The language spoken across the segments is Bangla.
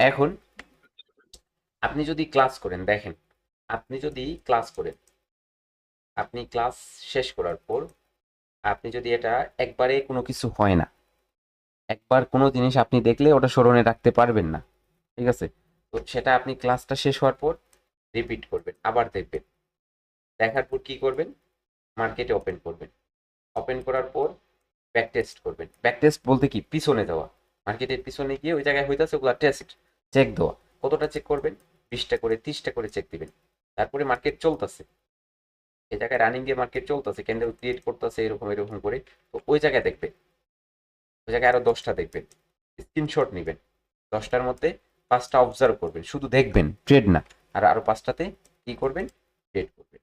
এখন আপনি যদি ক্লাস করেন, দেখেন, আপনি যদি ক্লাস করেন, আপনি ক্লাস শেষ করার পর আপনি যদি এটা একবারে কোনো কিছু হয় না, একবার কোনো জিনিস আপনি দেখলে ওটা স্মরণে রাখতে পারবেন না, ঠিক আছে? তো সেটা আপনি ক্লাসটা শেষ হওয়ার পর রিপিট করবেন, আবার দেখবেন, দেখার পর কি করবেন, মার্কেটে ওপেন করবেন, ওপেন করার পর ব্যাক টেস্ট করবেন। ব্যাক টেস্ট বলতে কি, পিছনে যাওয়া, মার্কেটের পিছনে গিয়ে ওই জায়গায় হইতাছে ওগুলা টেস্ট, চেক দেওয়া। কতটা চেক করবেন? 20টা করে 30টা করে চেক দিবেন। তারপরে মার্কেট চলতেছে, এই জায়গায় রানিং দিয়ে মার্কেট চলতেছে, ক্যান্ডেল ক্রিয়েট করতেছে এরকম এরকম করে, তো ওই জায়গায় দেখবেন, ওই জায়গায় আরো 10টা দেখবেন, স্ক্রিনশট নেবেন, 10টার মধ্যে 5টা অবজার্ভ করবেন, শুধু দেখবেন, ট্রেড না। আর আরো 5টাতে কি করবেন? ট্রেড করবেন।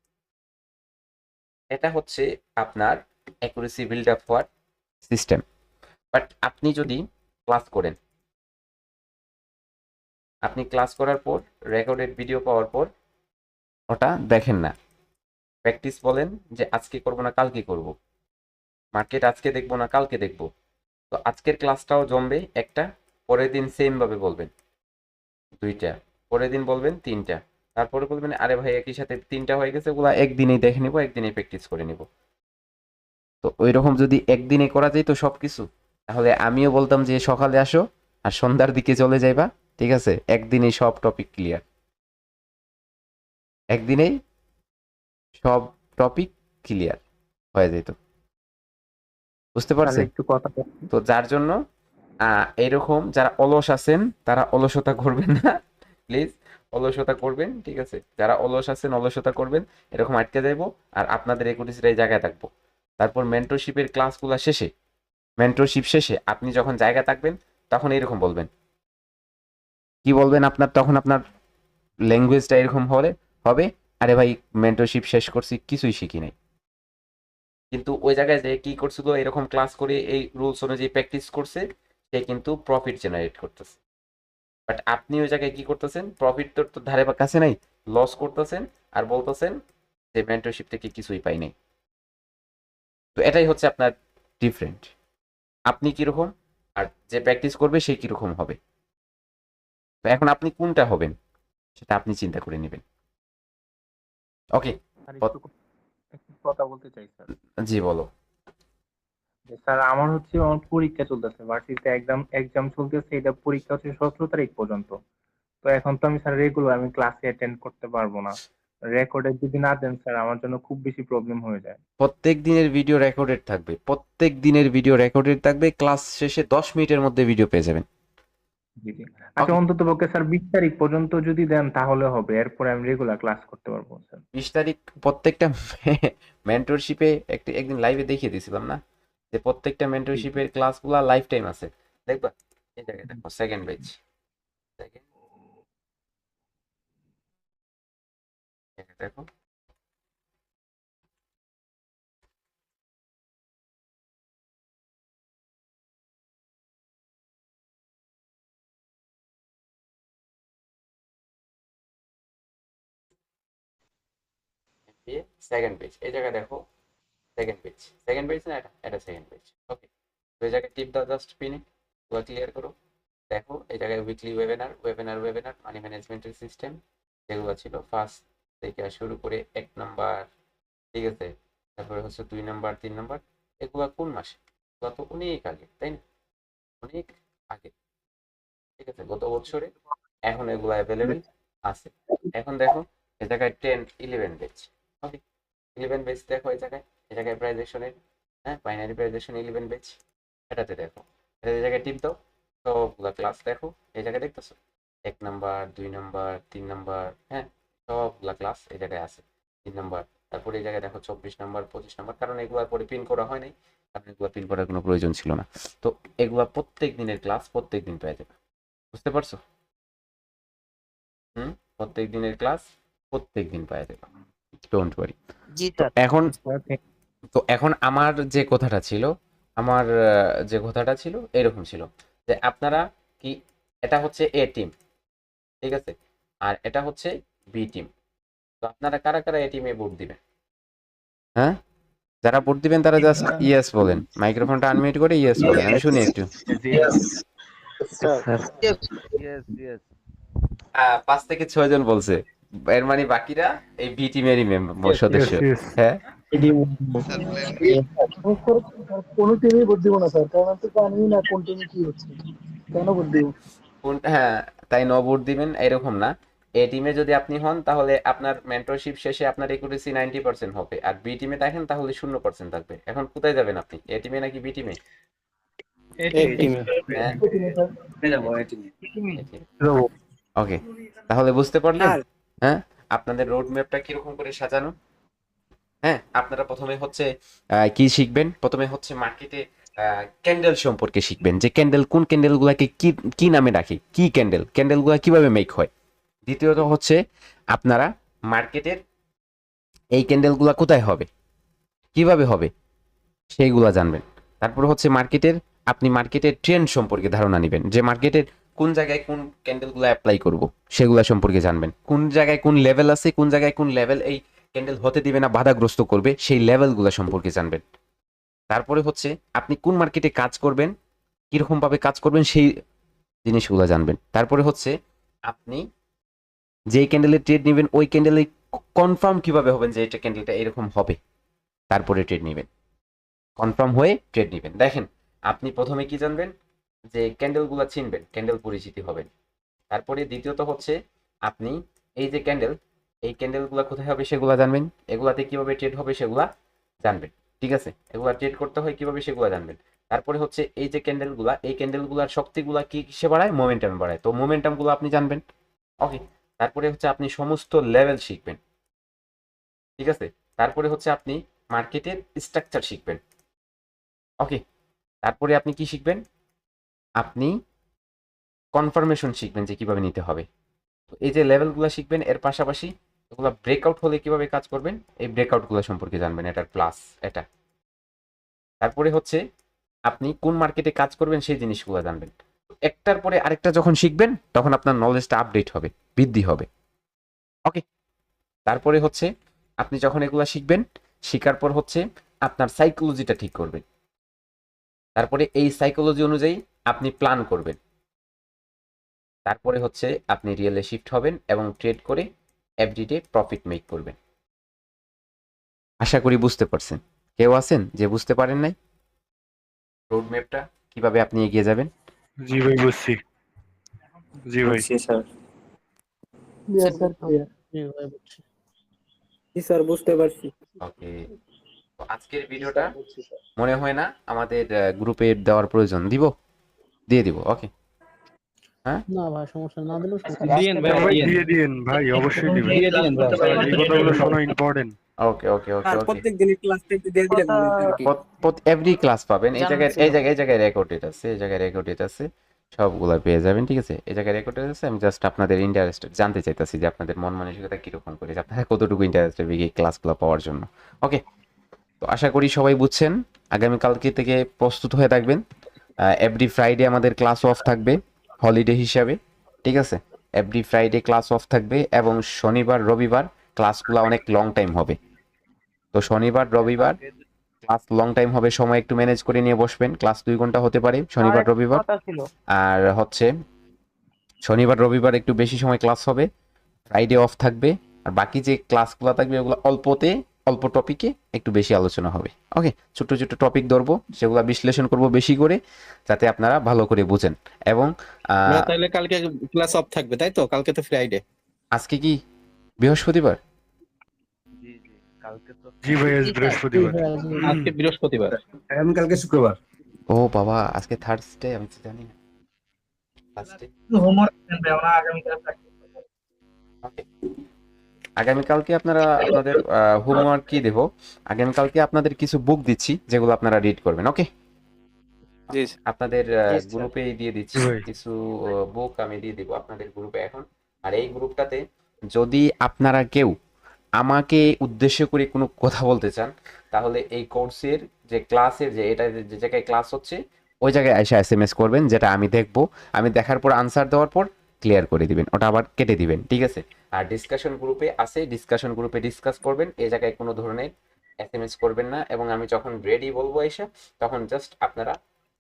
এটা হচ্ছে আপনার অ্যাকুরেসি বিল্ড আপ হওয়ার সিস্টেম। বাট আপনি যদি ক্লাস করেন, আপনি ক্লাস করার পর রেকর্ডেড ভিডিও পাওয়ার পর ওটা দেখেন না, প্র্যাকটিস বলেন যে আজকে করব না কালকে করব, মার্কেট আজকে দেখবো না কালকে দেখবো, তো আজকের ক্লাসটাও জমবে একটা, পরের দিন সেম ভাবে বলবেন 2টা, পরের দিন বলবেন 3টা, তারপরে বলবেন আরে ভাই একই সাথে 3টা হয়ে গেছে, ওগুলা একদিনেই দেখে নিব, একদিনেই প্র্যাকটিস করে নিব। তো ওই রকম যদি একদিনে করা যেত সব কিছু, তাহলে আমিও বলতাম যে সকালে আসো আর সন্ধ্যার দিকে চলে যাইবা, ঠিক আছে? একদিনেই সব টপিক ক্লিয়ার, একদিনেই সব টপিক ক্লিয়ার হয়ে যেত। বুঝতে স্যার পারছেন? একটু কথা বলুন। তো যার জন্য এরকম যারা অলস আছেন তারা অলসতা করবেন না, প্লিজ। অলসতা করবেন, ঠিক আছে? যারা অলস আছেন অলসতা করবেন, এরকম আটকে যাইবো, আর আপনাদের একুটিসির এই জায়গায় থাকবো। তারপর মেন্টরশিপের ক্লাসগুলো শেষে, মেন্টরশিপ শেষে আপনি যখন জায়গা থাকবেন, তখন এরকম বলবেন, কি বলবেন আপনার, তখন আপনার ল্যাঙ্গুয়েজটা এরকম হলে হবে, আরে ভাই মেন্টরশিপ শেষ করছি কিছুই শিখি নাই, কিন্তু ওই জায়গায় যে কি করছিল, এরকম ক্লাস করে এই রুলস অনুযায়ী প্র্যাকটিস করছে, সে কিন্তু প্রফিট জেনারেট করতেছে। বাট আপনি ওই জায়গায় কি করতেছেন, প্রফিট তো ধারে বা কাছে নাই, লস করতেছেন, আর বলতেছেন যে মেন্টরশিপ থেকে কিছুই পাই নাই। তো এটাই হচ্ছে আপনার ডিফারেন্ট, আপনি কিরকম আর যে প্র্যাকটিস করবে সে কিরকম হবে। তো এখন আপনি কোনটা হবেন সেটা আপনি চিন্তা করে নেবেন। ওকে। স্যার একটু কথা বলতে চাই স্যার। জি বলো। যে স্যার আমার হচ্ছে আমার পরীক্ষা চলতেছে, ভার্সিটিতে এক্সাম এক্সাম চলতেছে, এটা পরীক্ষা হচ্ছে 17 তারিখ পর্যন্ত। তো এখন তো আমি স্যার রেগুলার আমি ক্লাসে অ্যাটেন্ড করতে পারবো না। রেকর্ডে যদি না দেন স্যার আমার জন্য খুব বেশি প্রবলেম হয়ে যায়। প্রত্যেক দিনের ভিডিও রেকর্ডেড থাকবে, প্রত্যেক দিনের ভিডিও রেকর্ডেড থাকবে, ক্লাস শেষে 10 মিনিটের মধ্যে ভিডিও পেয়ে যাবেন। জি জি। আচ্ছা ওকে। অন্তত পক্ষে স্যার 20 তারিখ পর্যন্ত যদি দেন তাহলে হবে, এরপরে আমি রেগুলার ক্লাস করতে পারবো স্যার। 20 তারিখ প্রত্যেকটা মেন্টরশিপে একদিন লাইভে দেখিয়ে দিয়েছিলাম না, যে প্রত্যেকটা জি জি। মেন্টরশিপের ক্লাসগুলো লাইফ টাইম আছে, দেখবা। এই জায়গায় দেখো সেকেন্ড পেজ, সেকেন্ড দেখো, সেকেন্ড পেজ, এই জায়গায় দেখো, সেকেন্ড পেজ, সেকেন্ড পেজ না, এটা এটা সেকেন্ড পেজ। ওকে। তো এই জায়গায় টিপ দাও জাস্ট পিনে, পুরো ক্লিয়ার করো। দেখো এই জায়গায় উইকলি ওয়েবিনার, ওয়েবিনার মানি ম্যানেজমেন্টের সিস্টেম, যেগুলো ছিল ফার্স্ট থেকে শুরু করে 1 নাম্বার, ঠিক আছে, তারপরে হচ্ছে 2 নাম্বার 3 নাম্বার, এগুলো কোন মাসে? এগুলো তো অনেক আগে, তাই না? অনেক আগে, ঠিক আছে, গত বছরে। এখন এগুলো অ্যাভেলেবেল আছে। এখন দেখো এই জায়গায় 10 11 বেচ। ওকে। 11 বেচ দেখো, এই জায়গায় প্রাইজেশনের, হ্যাঁ, বাইনারি প্রাইজেশন 11 বেচ, এটাতে দেখো, এটা এই জায়গায় টিপ দাও, সবগুলা ক্লাস দেখো, এই জায়গায় দেখতেছো 1 নাম্বার 2 নাম্বার 3 নাম্বার, হ্যাঁ, সবগুলা ক্লাস এই জায়গায় আছে। 3 নাম্বার, তারপরে এই জায়গায় দেখো 24 নাম্বার 25 নাম্বার, কারণ এগুলোর পরে পিন করা হয় নাই, কারণ এগুলো পিন করার কোনো প্রয়োজন ছিল না। তো এগুলা প্রত্যেক দিনের ক্লাস প্রত্যেক দিন পেয়ে যাবে। বুঝতে পারছো? হুম। প্রত্যেক দিনের ক্লাস প্রত্যেক দিন পেয়ে যাবে, ডোন্ট ওয়ারি। জি তো স্যার। এখন, স্যার আমার যে কথাটা ছিল, আমার যে কথাটা ছিল এরকম ছিল, যে আপনারা কি, এটা হচ্ছে এ টিম, ঠিক আছে, আর এটা হচ্ছে বি টিম। তো আপনারা কারা কারা এ টিমে ভোট দিবেন? হ্যাঁ, যারা ভোট দিবেন তারা জাস্ট ইয়েস বলেন, মাইক্রোফোনটা আনমিউট করে ইয়েস বলেন, আমি শুনি একটু। জি স্যার ইয়েস ইয়েস 5 থেকে 6 জন বলছে, এর মানে বাকিরা এই বি টিমেরই সদস্য। হ্যাঁ, স্যার প্ল্যান বি। কোনো টিমই ভোট দিব না স্যার, কারণ আমি তো জানি না কোন টিমে কি হচ্ছে, কেন ভোট দিব? হ্যাঁ, তাই ন ভোট দিবেন এরকম না। এ টিমে যদি আপনি হন তাহলে আপনার মেন্টরশিপ শেষে আপনার একুরেসি 90% হবে, আর বি টিমে থাকেন তাহলে 0% থাকবে। এখন কোথায় যাবেন আপনি, এ টিমে নাকি বি টিমে? এক টিমে। হ্যাঁ, কোন টিমে স্যার? এ টিমে। ওকে, তাহলে বুঝতে পারলেন হ্যাঁ আপনাদের রোড ম্যাপটা কিরকম করে সাজানো। হ্যাঁ, আপনারা প্রথমে হচ্ছে কি শিখবেন, প্রথমে হচ্ছে মার্কেটে ক্যান্ডেল সম্পর্কে শিখবেন, যে ক্যান্ডেল কোন ক্যান্ডেলগুলোকে কি কি নামে ডাকে, কি ক্যান্ডেল, ক্যান্ডেলগুলো কিভাবে মেক হয়। দ্বিতীয়ত হচ্ছে আপনারা মার্কেটের এই ক্যান্ডেলগুলো কোথায় হবে, কিভাবে হবে, সেইগুলা জানবেন। তারপর হচ্ছে মার্কেটের, আপনি মার্কেটের ট্রেন্ড সম্পর্কে ধারণা নেবেন, যে মার্কেটের কোন জায়গায় কোন ক্যান্ডেলগুলো অ্যাপ্লাই করব সেগুলা সম্পর্কে জানবেন। কোন জায়গায় কোন লেভেল আছে, কোন জায়গায় কোন লেভেল এই ক্যান্ডেল হতে দিবে না, বাধাগ্রস্ত করবে, সেই লেভেলগুলো সম্পর্কে জানবেন। তারপরে হচ্ছে আপনি কোন মার্কেটে কাজ করবেন, কিরকম ভাবে কাজ করবেন, সেই জিনিসগুলো জানবেন। তারপরে হচ্ছে আপনি যেই ক্যান্ডেলে ট্রেড নেবেন ওই ক্যান্ডেলে কনফার্ম কিভাবে হবেন যে এটা ক্যান্ডেলটা এরকম হবে, তারপরে ট্রেড নেবেন, কনফার্ম হয়ে ট্রেড নেবেন। দেখেন, আপনি প্রথমে কি জানবেন, যে ক্যান্ডেলগুলো চিনবেন, ক্যান্ডেল পরিচিতি হবেন। তারপরে দ্বিতীয়ত হচ্ছে আপনি এই যে ক্যান্ডেল, এই ক্যান্ডেলগুলো কোথায় হবে সেগুলো জানবেন, এগুলাতে কিভাবে ট্রেড হবে সেগুলা জানবেন। ঠিক আছে, এগুলা ট্রেড করতে হয় কিভাবে সেগুলো জানবেন। তারপরে হচ্ছে এই যে ক্যান্ডেলগুলা, এই ক্যান্ডেলগুলার শক্তিগুলা কি কিসে বাড়ায়, মোমেন্টাম বাড়ায়, তো মোমেন্টামগুলো আপনি জানবেন। ওকে, তারপরে হচ্ছে আপনি সমস্ত লেভেল শিখবেন। ঠিক আছে, তারপরে হচ্ছে আপনি মার্কেটের স্ট্রাকচার শিখবেন। ওকে, তারপরে আপনি কি শিখবেন, আপনি কনফার্মেশন শিখবেন যে কিভাবে নিতে হবে। তো এই যে লেভেলগুলো শিখবেন, এর পাশাপাশি এগুলো ব্রেকআউট হলে কিভাবে কাজ করবেন, এই ব্রেকআউটগুলো সম্পর্কে জানবেন, এটার প্লাস এটা। তারপরে হচ্ছে আপনি কোন মার্কেটে কাজ করবেন সেই জিনিসগুলো জানবেন। একটার পরে আরেকটা যখন শিখবেন তখন আপনার নলেজটা আপডেট হবে, বৃদ্ধি হবে। ওকে, তারপরে হচ্ছে আপনি যখন এগুলা শিখবেন, শিখার পর হচ্ছে আপনার সাইকোলজিটা ঠিক করবেন। তারপরে এই সাইকোলজি অনুযায়ী আপনি প্ল্যান করবেন। তারপরে হচ্ছে আপনি রিয়েলে শিফট হবেন এবং ট্রেড করে এভরিডে প্রফিট মেক করবেন। আশা করি বুঝতে পারছেন। কেউ আছেন যে বুঝতে পারেন নাই রোড ম্যাপটা কিভাবে আপনি এগিয়ে যাবেন? জি ভাই বুঝছি। জি ভাই। Clear sir, clear. জি স্যার, বুঝতে পারছি। ওকে, তো আজকের ভিডিওটা মনে হয় না আমাদের গ্রুপে দেওয়ার প্রয়োজন, দিয়ে দিব। ওকে, হ্যাঁ না ভাই, সমস্যা না দিলেও সমস্যা দিয়েন ভাই, দিয়ে দিয়েন ভাই, অবশ্যই দিবেন। এই কথাগুলো শোনা ইম্পর্টেন্ট। ওকে ওকে ওকে আর ওকে। প্রত্যেক দিনই ক্লাসটা একটু দিয়ে দিলে ভালো হতো আর কি। এভরি ক্লাস পাবেন, এই জায়গায় জানছি। এই জায়গায় রেকর্ডেড আছে, এই জায়গায় রেকর্ডেড আছে, সবগুলা পেয়ে যাবেন। ঠিক আছে, এই জায়গায় রেকর্ডেড আছে। আমি জাস্ট আপনাদের ইন্টারেস্টেড জানতে চাইতাছি যে আপনাদের মন মানসিকতা কিরকম করে, যে আপনারা কতটুকু ইন্টারেস্টেড এই ক্লাসগুলো পাওয়ার জন্য। ওকে, তো আশা করি সবাই বুঝছেন। আগামীকালকে থেকে প্রস্তুত হয়ে থাকবেন। এভরি ফ্রাইডে আমাদের ক্লাস অফ থাকবে হলিডে হিসাবে। ঠিক আছে, এভরি ফ্রাইডে ক্লাস অফ থাকবে এবং শনিবার রবিবার ক্লাসগুলো অনেক লং টাইম হবে। তো শনিবার রবিবার ক্লাস লং টাইম হবে, সময় একটু ম্যানেজ করে নিয়ে বসবেন। ক্লাস 2 ঘন্টা হতে পারে শনিবার রবিবার। আর হচ্ছে শনিবার রবিবার একটু বেশি সময় ক্লাস হবে, ফ্রাইডে অফ থাকবে। আর বাকি যে ক্লাসগুলো থাকবে ওগুলো অল্প টপিকে একটু বেশি আলোচনা হবে। ওকে, ছোট ছোট টপিক ধরবো, সেগুলো বিশ্লেষণ করব বেশি করে, যাতে আপনারা ভালো করে বুঝেন। এবং তাহলে কালকে ক্লাস অফ থাকবে তাই তো? কালকে তো ফ্রাইডে। আজকে কি বৃহস্পতিবার? জি জি, কালকে তো জি ভাই, আজ বৃহস্পতিবার। আজকে বৃহস্পতিবার। কালকে শুক্রবার। ও বাবা, আজকে থার্সডে, আমি তো জানি না। থার্সডে। হোমওয়ার্ক দেন ভাই, আমরা আগামীকাল প্র্যাকটিস করব। ওকে, আগামীকালকে আপনারা আপনাদের হোমওয়ার্ক কি দেব, আগামীকালকে আপনাদের কিছু বুক দিচ্ছি যেগুলো আপনারা রিড করবেন। ওকে, জি আপনাদের Yes, sir. গ্রুপে দিয়ে দিচ্ছি জি ভাই। কিছু বুক, আমি দিয়ে দিব আপনাদের গ্রুপে এখন। আর এই গ্রুপটাতে যদি আপনারা কেউ আমাকে উদ্দেশ্য করে কোনো কথা বলতে চান, তাহলে এই কোর্সের যে ক্লাসের যে এটা যে জায়গায় ক্লাস হচ্ছে ওই জায়গায় এসে এসএমএস করবেন, যেটা আমি দেখব। আমি দেখার পর আনসার দেওয়ার পর ক্লিয়ার করে দিবেন, ওটা আবার কেটে দিবেন। ঠিক আছে, আর ডিসকাশন গ্রুপে আছে, ডিসকাশন গ্রুপে ডিসকাস করবেন, এই জায়গায় কোনো ধরনের এসএমএস করবেন না। এবং আমি যখন রেডি বলবো এসে, তখন জাস্ট আপনারা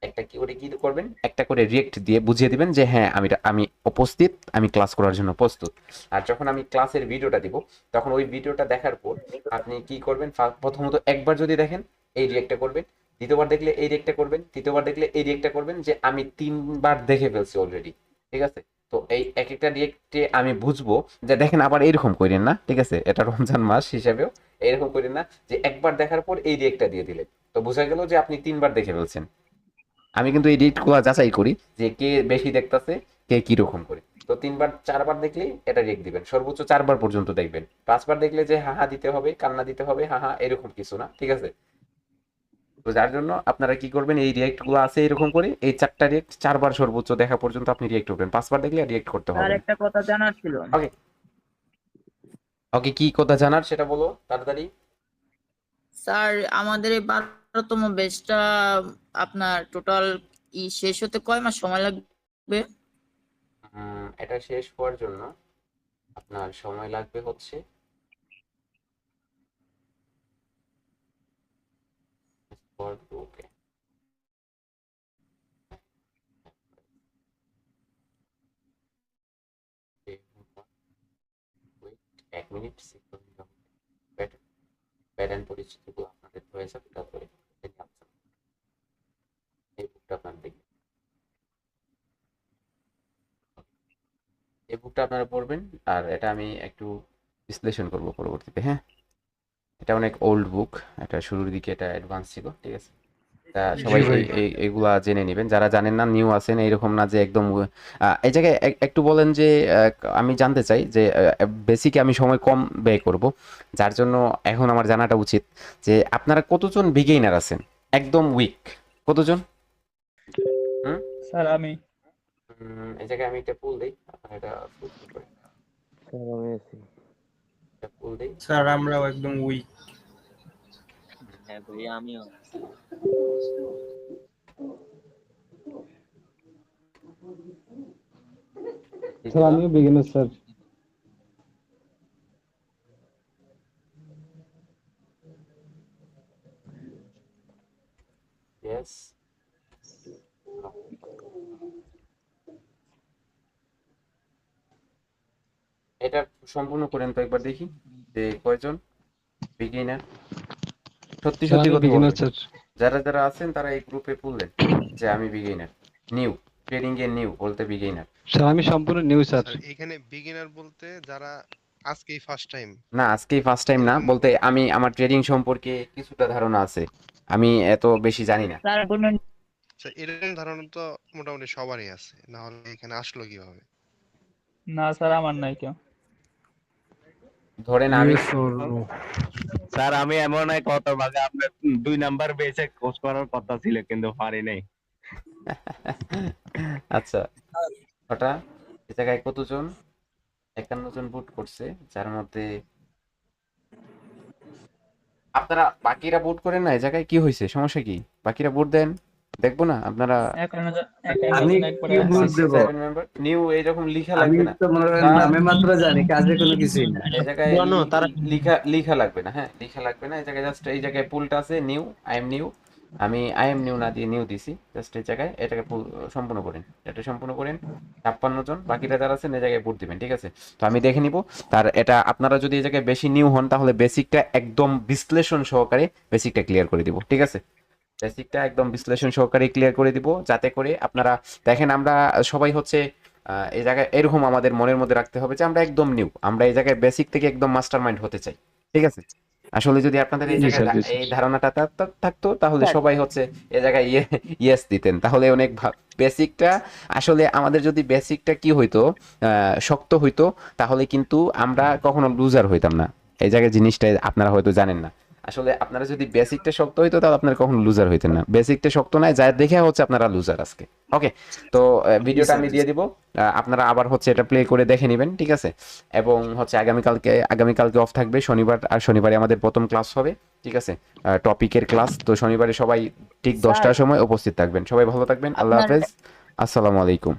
একটা কি করে কি করবেন, একটা করে রিয়েক্ট দিয়ে বুঝিয়ে দিবেন যে হ্যাঁ আমি উপস্থিত, আমি ক্লাস করার জন্য প্রস্তুত। আর যখন আমি ক্লাসের ভিডিওটা দিব, তখন ওই ভিডিওটা দেখার পর আপনি কি করবেন, প্রথমত একবার যদি দেখেন এই রিয়েক্টটা করবেন, দ্বিতীয়বার দেখলে এই রিয়েক্টটা করবেন, তৃতীয়বার দেখলে এই রিয়েক্টটা করবেন, যে আমি 3বার দেখে ফেলছি অলরেডি। ঠিক আছে? তো এই এক একটা রিয়েক্টে আমি বুঝবো যে দেখেন আবার এরকম করেন না, ঠিক আছে, এটা রমজান মাস হিসাবেও এরকম করেন না যে একবার দেখার পর এই রিয়েক্টটা দিয়ে দিলেন, তো বোঝা গেল যে আপনি 3বার দেখে ফেলছেন। আমি কিন্তু এই রিয়েক্টগুলো যাচাই করি যে কে বেশি দেখতাছে, কে কি রকম করে। তো 3বার 4বার দেখলেই এটা রিয়েক্ট দিবেন, সর্বোচ্চ 4বার পর্যন্ত দেখবেন। 5বার দেখলে যে হা দিতে হবে, কান্না দিতে হবে, হা এরকম কিছু না, ঠিক আছে? তো যার জন্য আপনারা কি করবেন, এই রিয়েক্ট গুলো আছে এরকম করে, এই 4টা রিয়েক্ট 4বার সর্বোচ্চ দেখা পর্যন্ত আপনি রিয়েক্ট করবেন, 5বার দেখলে রিয়েক্ট করতে হবে। আর একটা কথা জানার ছিল। ওকে ওকে, কি কথা জানার সেটা বলো তাড়াতাড়ি। স্যার আমাদের এই 12তম ব্যাচটা আপনার টোটাল শেষ হতে কয় মাস সময় লাগবে? এটা শেষ হওয়ার জন্য আপনার সময় লাগবে হচ্ছে ওকে, এক মিনিট প্যাটার্ন পরিচিতিগুলো আপনাদের হয়ে যাবে, তারপরে এই বুকটা আপনার দেখবেন, এই বুকটা আপনারা পড়বেন। আর এটা আমি একটু বিশ্লেষণ করব পরবর্তীতে। হ্যাঁ, এটা অনেক ওল্ড বুক, এটা শুরুর দিকে এটা অ্যাডভান্স ছিল, ঠিক আছে? তা সবাই এইগুলা জেনে নেবেন, যারা জানেন না, নিউ আছেন, এইরকম না যে একদম। এই জায়গায় একটু বলেন যে আমি জানতে চাই যে বেসিকে আমি সময় কম ব্যয় করব, যার জন্য এখন আমার জানাটা উচিত যে আপনারা কতজন বিগিনার আছেন, একদম উইক কতজন? স্যার আমি এই জায়গায় আমি একটা পুল দিই, আপনারা এটা পুল দিই। স্যার আমরাও একদম উইক। হ্যাঁ ভাই আমিও। স্যার আমিও বিগিনার স্যার। Yes. এটা সম্পূর্ণ করেন তো একবার দেখি যে কয়জন বিগিনার। সত্যি সত্যি কথা বলবেন। যারা যারা আছেন তারা এই গ্রুপে বললেন যে আমি বিগিনার, নিউ ট্রেডিং এর নিউ বলতে বিগিনার। স্যার আমি সম্পূর্ণ নিউ স্যার। এখানে বিগিনার বলতে যারা আজকেই ফার্স্ট টাইম? না, আজকেই ফার্স্ট টাইম না, বলতে আমি আমার ট্রেডিং সম্পর্কে কিছুটা ধারণা আছে, আমি এত বেশি জানি না। স্যার কোনো এরকম ধারণা তো মোটামুটি সবারই আছে, না হলে এখানে আসলো কিভাবে? না স্যার আমার নাই কেউ। ধরেন আমি স্যার আমি এমন এক কত ভাগে আপনার 2 নাম্বার বেসে কোর্স করার কথা ছিল কিন্তু পারি নাই। আচ্ছা, ওটা এই জায়গায় কতজন? 51 জন ভোট করছে, যার মধ্যে আপনারা বাকিরা ভোট করেন না। এই জায়গায় কি হয়েছে, সমস্যা কি? বাকিরা ভোট দেন, দেখবো না আপনারা। আমি কি ভোট দেব? নিউ এইরকম লিখা আমি লাগবে না, তো মনে করেন নামে মাত্র জানি, কাজে কোনো কিছুই না। এই জায়গায় লিখা লাগবে না। হ্যাঁ, লিখা লাগবে না। এই জায়গায় জাস্ট এই জায়গায় পুলটা আছে নিউ, আই এম নিউ, আমি আই এম নিউ না দিয়ে নিউ দিছি। জাস্ট এই জায়গায় এটাকে সম্পূর্ণ করেন, এটা সম্পূর্ণ করেন। 56 জন বাকিরা যারা আছেন এই জায়গায় ভোট দিবেন, ঠিক আছে? তো আমি দেখে নিব। তার এটা আপনারা যদি এই জায়গায় বেশি নিউ হন তাহলে বেসিকটা একদম বিশ্লেষণ সহকারে বেসিকটা ক্লিয়ার করে দিব, ঠিক আছে? বেসিকটা একদম বিশ্লেষণ সহকারে ক্লিয়ার করে দিব, যাতে করে আপনারা দেখেন আমরা সবাই হচ্ছে এই জায়গায় এরকম আমাদের মনের মধ্যে রাখতে হবে যে আমরা একদম নিউ, আমরা এই জায়গায় বেসিক থেকে একদম মাস্টারমাইন্ড হতে চাই, ঠিক আছে? আসলে যদি আপনাদের এই জায়গায় এই ধারণাটা থাকতো তাহলে সবাই হচ্ছে এই জায়গায় ইয়েস দিতেন, তাহলে অনেক বেসিকটা আসলে আমাদের যদি বেসিকটা কি হইতো, শক্ত হইতো, তাহলে কিন্তু আমরা কখনো লুজার হইতাম না। এই জায়গায় জিনিসটা আপনারা হয়তো জানেন না। আসলে আপনারা যদি বেসিকটা শক্ত হইতো তাহলে আপনারা কখনো লুজার হইতেন না। বেসিকটা শক্ত নাই, যা দেখে হচ্ছে আপনারা লুজার আজকে। ওকে, তো ভিডিওটা আমি দিয়ে দিব, আপনারা আবার হচ্ছে এটা প্লে করে দেখে নেবেন, ঠিক আছে? এবং হচ্ছে আগামীকালকে অফ থাকবে, শনিবার, আর শনিবারে আমাদের প্রথম ক্লাস হবে, ঠিক আছে? টপিকের ক্লাস। তো শনিবারে সবাই ঠিক 10টার সময় উপস্থিত থাকবেন। সবাই ভালো থাকবেন, আল্লাহ হাফেজ, আসসালামু আলাইকুম।